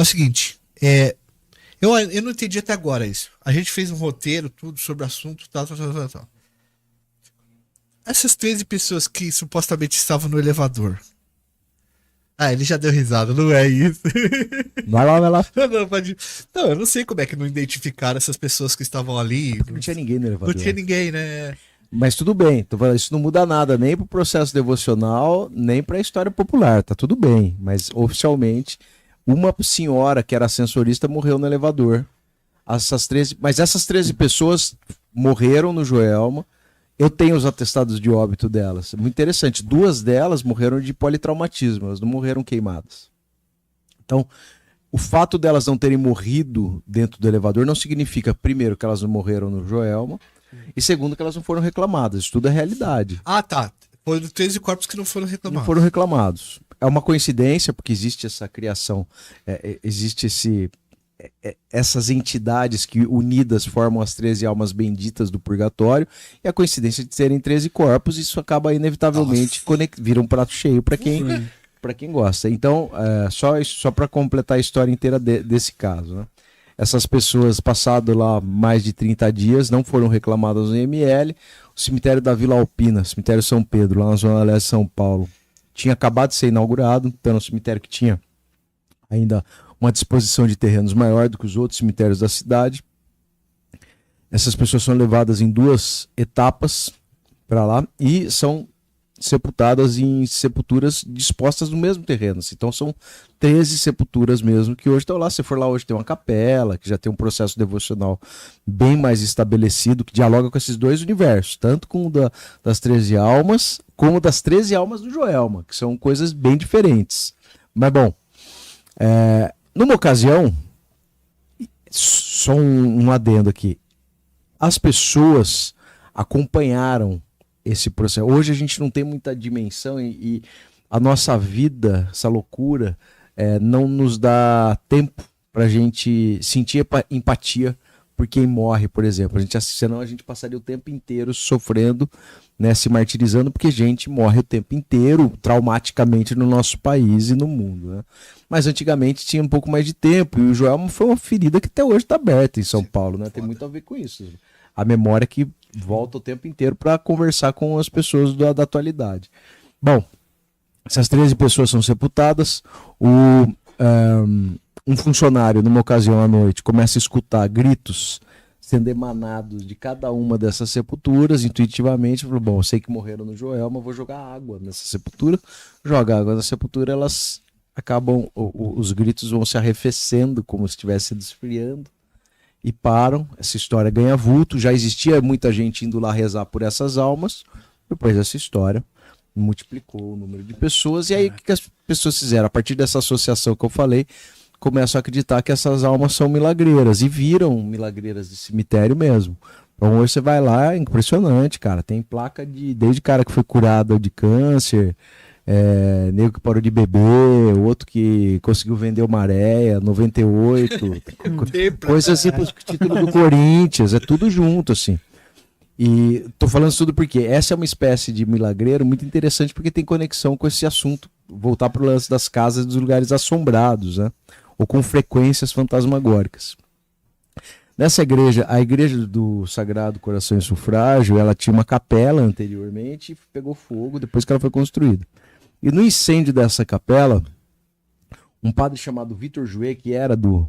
É o seguinte, eu não entendi até agora isso. A gente fez um roteiro, tudo sobre o assunto, tal. Essas 13 pessoas que supostamente estavam no elevador. Ah, ele já deu risada, não é isso? Vai lá, vai lá. Não, não, eu não sei como é que não identificaram essas pessoas que estavam ali. Não tinha ninguém no Não tinha elevador. ninguém, né? Mas tudo bem, tô falando, isso não muda nada, nem pro processo devocional, nem pra história popular, tá tudo bem. Mas oficialmente, uma senhora que era ascensorista morreu no elevador. Essas 13 pessoas morreram no Joelma. Eu tenho os atestados de óbito delas. Muito interessante. 2 delas morreram de politraumatismo, elas não morreram queimadas. Então, o fato delas não terem morrido dentro do elevador não significa, primeiro, que elas não morreram no Joelma, e segundo, que elas não foram reclamadas. Isso tudo é realidade. Ah, tá. Foram 13 corpos que não foram Não reclamados. foram reclamados. É uma coincidência, porque existe essa criação, existe essas entidades que unidas formam as 13 almas benditas do purgatório, e a coincidência de serem 13 corpos, isso acaba inevitavelmente vira um prato cheio para quem gosta. Então, só para completar a história inteira desse caso, né? Essas pessoas, passado lá mais de 30 dias, não foram reclamadas no IML. O cemitério da Vila Alpina, cemitério São Pedro, lá na Zona Leste de São Paulo, tinha acabado de ser inaugurado, então era um cemitério que tinha ainda uma disposição de terrenos maior do que os outros cemitérios da cidade. Essas pessoas são levadas em 2 etapas para lá e são sepultadas em sepulturas dispostas no mesmo terreno. Então são 13 sepulturas mesmo que hoje estão lá. Se for lá hoje tem uma capela, que já tem um processo devocional bem mais estabelecido, que dialoga com esses 2 universos, tanto com o das 13 almas, como das 13 almas do Joelma, que são coisas bem diferentes. Mas bom, numa ocasião, só um adendo aqui, as pessoas acompanharam esse processo. Hoje a gente não tem muita dimensão e a nossa vida, essa loucura, não nos dá tempo para a gente sentir empatia por quem morre, por exemplo. Senão a gente passaria o tempo inteiro sofrendo, né, se martirizando, porque gente morre o tempo inteiro, traumaticamente, no nosso país e no mundo, né? Mas antigamente tinha um pouco mais de tempo, e o Joelma foi uma ferida que até hoje está aberta em São Paulo, né? Tem muito a ver com isso. A memória que volta o tempo inteiro para conversar com as pessoas da atualidade. Bom, essas 13 pessoas são sepultadas. Um funcionário, numa ocasião à noite, começa a escutar gritos sendo emanados de cada uma dessas sepulturas. Intuitivamente falou: bom, eu sei que morreram no Joelma, vou jogar água nessa sepultura. Joga água na sepultura, elas acabam, os gritos vão se arrefecendo como se estivesse esfriando e param. Essa história ganha vulto. Já existia muita gente indo lá rezar por essas almas. Depois essa história multiplicou o número de pessoas. E aí o que as pessoas fizeram? A partir dessa associação que eu falei, começam a acreditar que essas almas são milagreiras, e viram milagreiras de cemitério mesmo. Então hoje você vai lá, é impressionante, cara. Tem placa desde cara que foi curado de câncer, nego que parou de beber, outro que conseguiu vender uma areia, 98, coisa assim, pro título do Corinthians, é tudo junto, assim. E tô falando isso tudo porque essa é uma espécie de milagreiro muito interessante, porque tem conexão com esse assunto, voltar pro lance das casas dos lugares assombrados, né? Ou com frequências fantasmagóricas. Nessa igreja, a igreja do Sagrado Coração e Sufrágio, ela tinha uma capela anteriormente e pegou fogo depois que ela foi construída. E no incêndio dessa capela, um padre chamado Vitor Jouet, que era do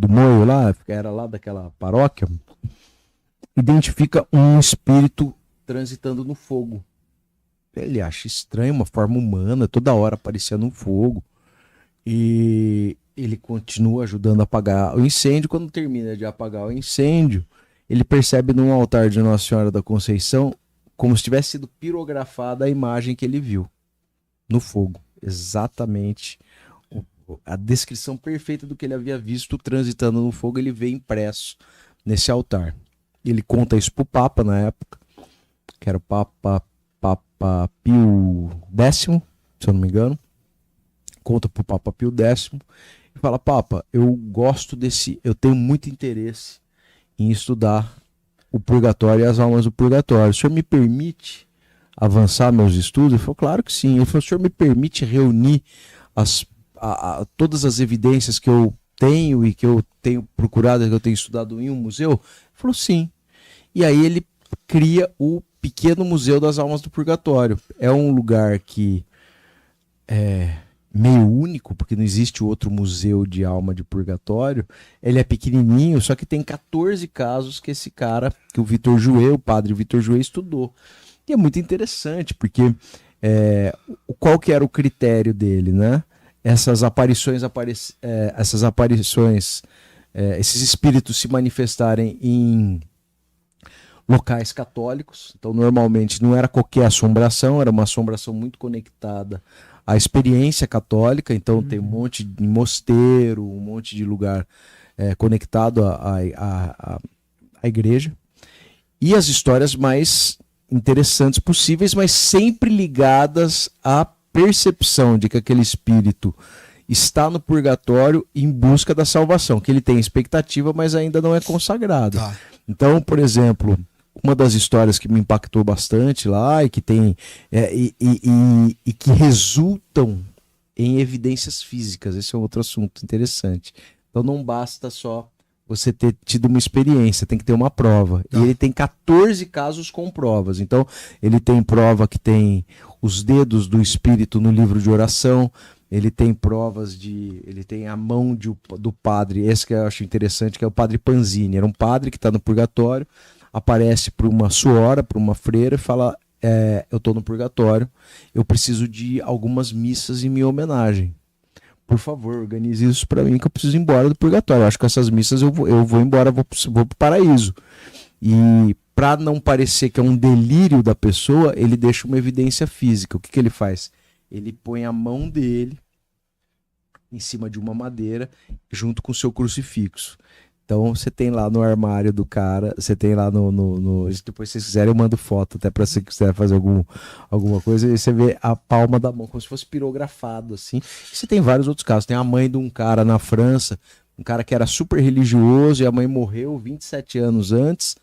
Moio lá, era lá daquela paróquia, identifica um espírito transitando no fogo. Ele acha estranho, uma forma humana, toda hora aparecia no fogo. E ele continua ajudando a apagar o incêndio. Quando termina de apagar o incêndio, ele percebe num altar de Nossa Senhora da Conceição como se tivesse sido pirografada a imagem que ele viu no fogo. Exatamente a descrição perfeita do que ele havia visto transitando no fogo, ele vê impresso nesse altar. Ele conta isso pro Papa na época, que era o Papa Pio X, se eu não me engano. Conta pro Papa Pio X e fala: Papa, eu gosto eu tenho muito interesse em estudar o purgatório e as almas do purgatório. O senhor me permite avançar meus estudos? Ele falou: claro que sim. Ele falou: o senhor me permite reunir todas as evidências que eu tenho e que eu tenho procurado, que eu tenho estudado em um museu? Ele falou, sim. E aí ele cria o Pequeno Museu das Almas do Purgatório. É um lugar que é meio único, porque não existe outro museu de alma de purgatório. Ele é pequenininho, só que tem 14 casos que esse cara, que o padre Vitor Jouet, estudou. E é muito interessante, porque qual que era o critério dele, né? Essas aparições, esses espíritos se manifestarem em locais católicos. Então, normalmente, não era qualquer assombração, era uma assombração muito conectada à experiência católica. Então, tem um monte de mosteiro, um monte de lugar conectado à igreja. E as histórias mais interessantes possíveis, mas sempre ligadas à percepção de que aquele espírito está no purgatório em busca da salvação, que ele tem expectativa, mas ainda não é consagrado. Tá. Então, por exemplo, uma das histórias que me impactou bastante lá e que tem e que resultam em evidências físicas. Esse é outro assunto interessante. Então não basta só você ter tido uma experiência, tem que ter uma prova. Tá. E ele tem 14 casos com provas. Então ele tem prova que tem os dedos do espírito no livro de oração. Ele tem provas ele tem a mão do padre, esse que eu acho interessante, que é o padre Panzini. Era um padre que está no purgatório, aparece para uma suora, para uma freira e fala, eu estou no purgatório, eu preciso de algumas missas em minha homenagem. Por favor, organize isso para mim que eu preciso ir embora do purgatório. Eu acho que essas missas eu vou embora, vou para o paraíso. E para não parecer que é um delírio da pessoa, ele deixa uma evidência física. O que ele faz? Ele põe a mão dele em cima de uma madeira junto com o seu crucifixo. Então você tem lá no armário do cara, você tem lá depois se vocês quiserem eu mando foto até para se quiser fazer alguma coisa, e você vê a palma da mão como se fosse pirografado assim. E você tem vários outros casos. Tem a mãe de um cara na França, um cara que era super religioso e a mãe morreu 27 anos antes.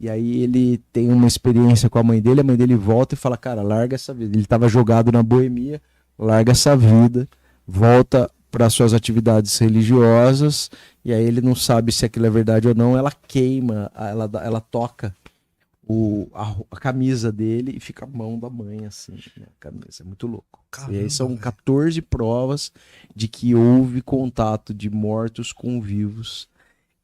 E aí ele tem uma experiência com a mãe dele volta e fala, cara, larga essa vida. Ele estava jogado na boemia, larga essa vida, volta para suas atividades religiosas, e aí ele não sabe se aquilo é verdade ou não, ela queima, ela toca a camisa dele e fica a mão da mãe assim, né, a camisa, é muito louco. Caramba, e aí são 14 provas de que houve contato de mortos com vivos,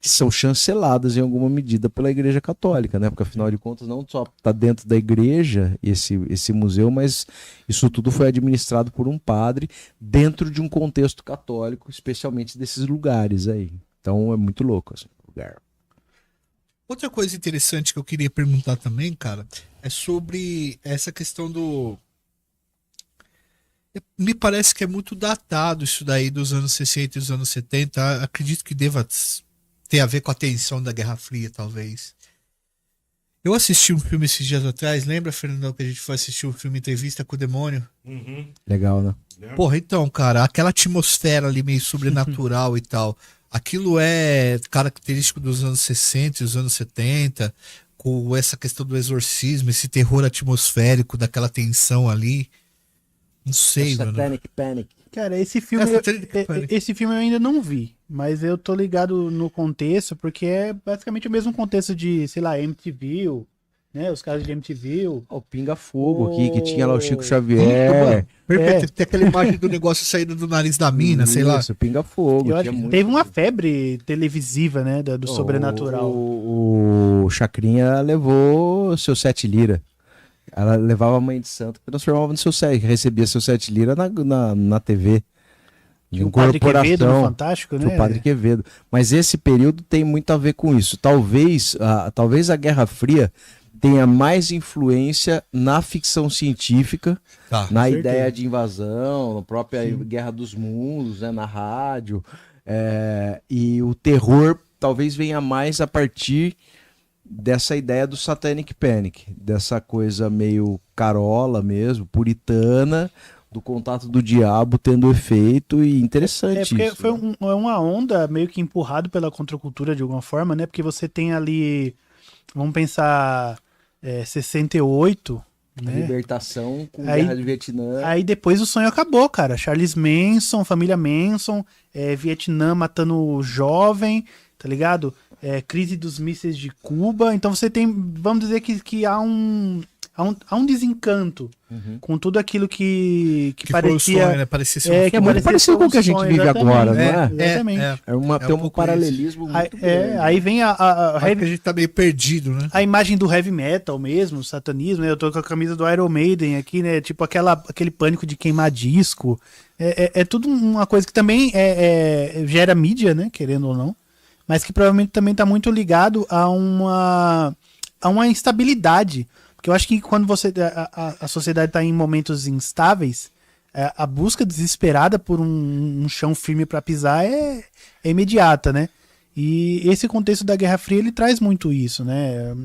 que são chanceladas em alguma medida pela Igreja Católica, né? Porque afinal de contas não só está dentro da igreja esse museu, mas isso tudo foi administrado por um padre dentro de um contexto católico, especialmente desses lugares aí. Então é muito louco esse lugar. Outra coisa interessante que eu queria perguntar também, cara, é sobre essa questão do... Me parece que é muito datado isso daí dos anos 60 e dos anos 70. Acredito que deva ter a ver com a tensão da Guerra Fria, talvez. Eu assisti um filme esses dias atrás, lembra, Fernandão, que a gente foi assistir o filme Entrevista com o Demônio? Uhum. Legal, né? Porra, então, cara, aquela atmosfera ali meio sobrenatural e tal, aquilo é característico dos anos 60 e dos anos 70, com essa questão do exorcismo, esse terror atmosférico, daquela tensão ali. Não sei, mano. Satanic Panic. Cara, esse filme eu ainda não vi, mas eu tô ligado no contexto, porque é basicamente o mesmo contexto de, sei lá, MTV, né? Os caras de MTV. O Pinga Fogo aqui, que tinha lá o Chico Xavier. Perfeito, tem aquela imagem do negócio saindo do nariz da mina, sei lá. Isso, Pinga Fogo. Teve uma febre televisiva, né? Do sobrenatural. O Chacrinha levou seu 7 lira. Ela levava a mãe de santo que transformava no seu 7, recebia seu 7 lira na TV. O Padre Quevedo no Fantástico, né? O Padre Quevedo. Mas esse período tem muito a ver com isso. Talvez a Guerra Fria tenha mais influência na ficção científica, na ideia de invasão, na própria Guerra dos Mundos, né, na rádio. E o terror talvez venha mais a partir dessa ideia do Satanic Panic, dessa coisa meio carola mesmo, puritana, do contato do diabo tendo efeito, e interessante porque isso. Foi uma onda meio que empurrado pela contracultura de alguma forma, né? Porque você tem ali, vamos pensar, 68, né? Libertação com Guerra do Vietnã. Aí depois o sonho acabou, cara. Charles Manson, família Manson, Vietnã matando jovem, tá ligado? Crise dos mísseis de Cuba. Então você tem, vamos dizer que há um desencanto com tudo aquilo que parecia... Sonho, né? Parecia ser é muito parecido com o que a gente vive agora, não é? Exatamente. Tem um paralelismo muito grande. Aí vem a gente tá meio perdido, né? A imagem do heavy metal mesmo, satanismo, né? Eu tô com a camisa do Iron Maiden aqui, né? Tipo aquele pânico de queimar disco. É tudo uma coisa que também gera mídia, né? Querendo ou não. Mas que provavelmente também tá muito ligado a uma instabilidade. Porque eu acho que quando a sociedade está em momentos instáveis, a busca desesperada por um chão firme para pisar é imediata, né? E esse contexto da Guerra Fria, ele traz muito isso, né?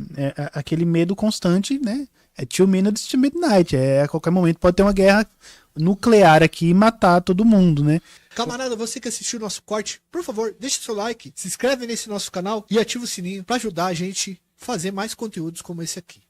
Aquele medo constante, né? 2 minutes to midnight. A qualquer momento pode ter uma guerra nuclear aqui e matar todo mundo, né? Camarada, você que assistiu o nosso corte, por favor, deixa seu like, se inscreve nesse nosso canal e ativa o sininho para ajudar a gente a fazer mais conteúdos como esse aqui.